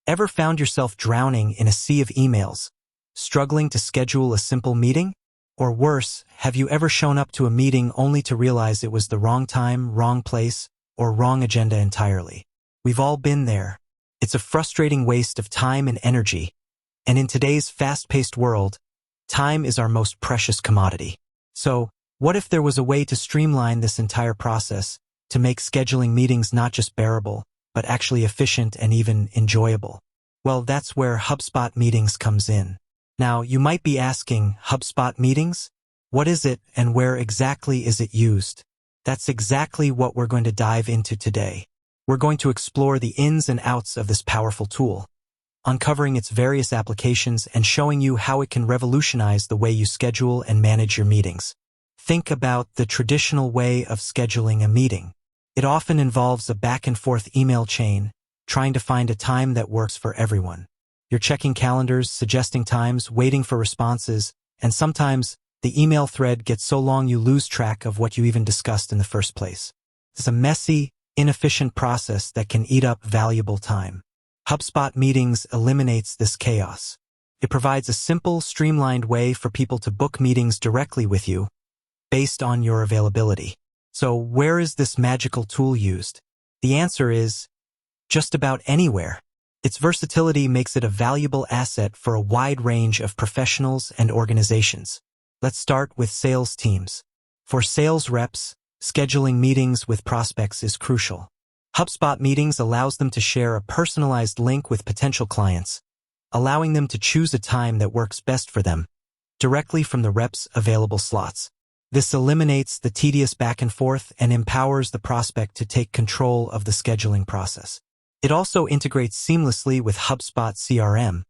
Ever found yourself drowning in a sea of emails, struggling to schedule a simple meeting? Or worse, have you ever shown up to a meeting only to realize it was the wrong time, wrong place, or wrong agenda entirely? We've all been there. It's a frustrating waste of time and energy, and in today's fast-paced world, time is our most precious commodity. So, what if there was a way to streamline this entire process, to make scheduling meetings not just bearable, but actually efficient and even enjoyable? Well, that's where HubSpot Meetings comes in. Now, you might be asking, HubSpot Meetings? What is it and where exactly is it used? That's exactly what we're going to dive into today. We're going to explore the ins and outs of this powerful tool, uncovering its various applications and showing you how it can revolutionize the way you schedule and manage your meetings. Think about the traditional way of scheduling a meeting. It often involves a back-and-forth email chain, trying to find a time that works for everyone. You're checking calendars, suggesting times, waiting for responses, and sometimes the email thread gets so long you lose track of what you even discussed in the first place. It's a messy, inefficient process that can eat up valuable time. HubSpot Meetings eliminates this chaos. It provides a simple, streamlined way for people to book meetings directly with you, based on your availability. So where is this magical tool used? The answer is just about anywhere. Its versatility makes it a valuable asset for a wide range of professionals and organizations. Let's start with sales teams. For sales reps, scheduling meetings with prospects is crucial. HubSpot Meetings allows them to share a personalized link with potential clients, allowing them to choose a time that works best for them, directly from the rep's available slots. This eliminates the tedious back and forth and empowers the prospect to take control of the scheduling process. It also integrates seamlessly with HubSpot CRM,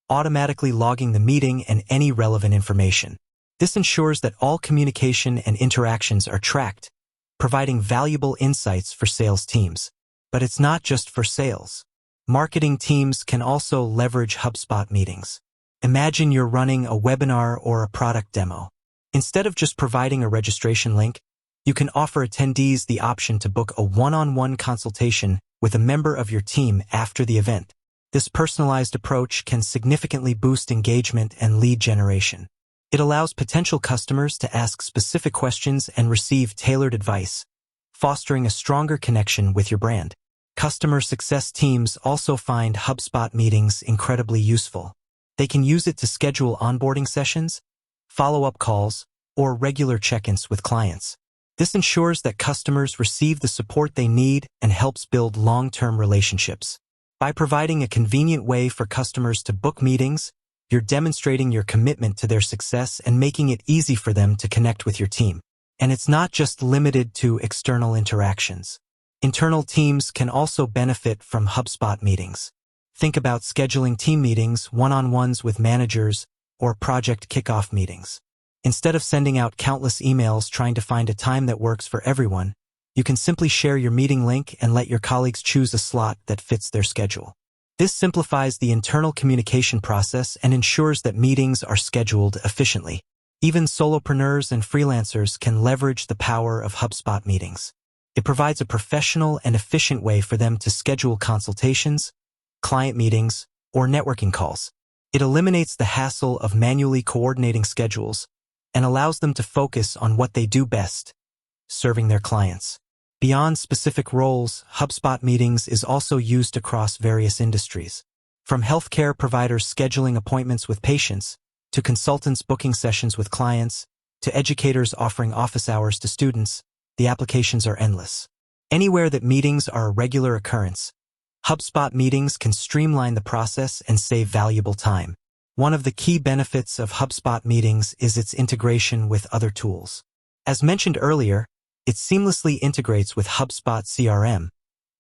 automatically logging the meeting and any relevant information. This ensures that all communication and interactions are tracked, providing valuable insights for sales teams. But it's not just for sales. Marketing teams can also leverage HubSpot Meetings. Imagine you're running a webinar or a product demo. Instead of just providing a registration link, you can offer attendees the option to book a one-on-one consultation with a member of your team after the event. This personalized approach can significantly boost engagement and lead generation. It allows potential customers to ask specific questions and receive tailored advice, fostering a stronger connection with your brand. Customer success teams also find HubSpot Meetings incredibly useful. They can use it to schedule onboarding sessions, follow-up calls, or regular check-ins with clients. This ensures that customers receive the support they need and helps build long-term relationships. By providing a convenient way for customers to book meetings, you're demonstrating your commitment to their success and making it easy for them to connect with your team. And it's not just limited to external interactions. Internal teams can also benefit from HubSpot Meetings. Think about scheduling team meetings, one-on-ones with managers, or project kickoff meetings. Instead of sending out countless emails trying to find a time that works for everyone, you can simply share your meeting link and let your colleagues choose a slot that fits their schedule. This simplifies the internal communication process and ensures that meetings are scheduled efficiently. Even solopreneurs and freelancers can leverage the power of HubSpot Meetings. It provides a professional and efficient way for them to schedule consultations, client meetings, or networking calls. It eliminates the hassle of manually coordinating schedules and allows them to focus on what they do best, serving their clients. Beyond specific roles, HubSpot Meetings is also used across various industries. From healthcare providers scheduling appointments with patients, to consultants booking sessions with clients, to educators offering office hours to students, the applications are endless. Anywhere that meetings are a regular occurrence, HubSpot Meetings can streamline the process and save valuable time. One of the key benefits of HubSpot Meetings is its integration with other tools. As mentioned earlier, it seamlessly integrates with HubSpot CRM,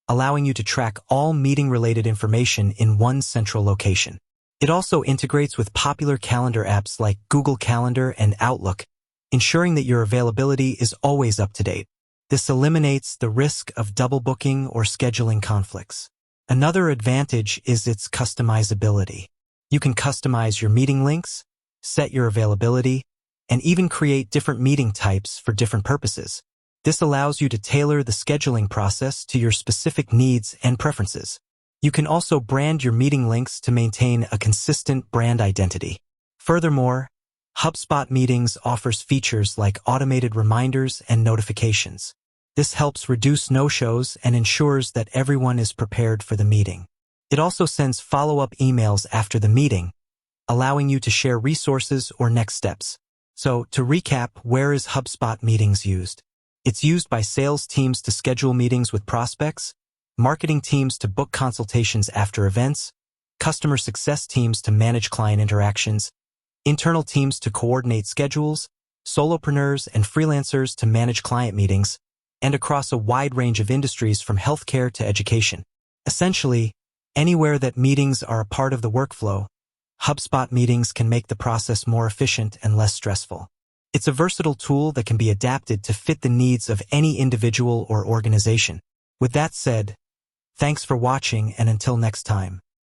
allowing you to track all meeting-related information in one central location. It also integrates with popular calendar apps like Google Calendar and Outlook, ensuring that your availability is always up to date. This eliminates the risk of double booking or scheduling conflicts. Another advantage is its customizability. You can customize your meeting links, set your availability, and even create different meeting types for different purposes. This allows you to tailor the scheduling process to your specific needs and preferences. You can also brand your meeting links to maintain a consistent brand identity. Furthermore, HubSpot Meetings offers features like automated reminders and notifications. This helps reduce no-shows and ensures that everyone is prepared for the meeting. It also sends follow-up emails after the meeting, allowing you to share resources or next steps. So, to recap, where is HubSpot Meetings used? It's used by sales teams to schedule meetings with prospects, marketing teams to book consultations after events, customer success teams to manage client interactions, internal teams to coordinate schedules, solopreneurs and freelancers to manage client meetings, and across a wide range of industries from healthcare to education. Essentially, anywhere that meetings are a part of the workflow, HubSpot Meetings can make the process more efficient and less stressful. It's a versatile tool that can be adapted to fit the needs of any individual or organization. With that said, thanks for watching, and until next time.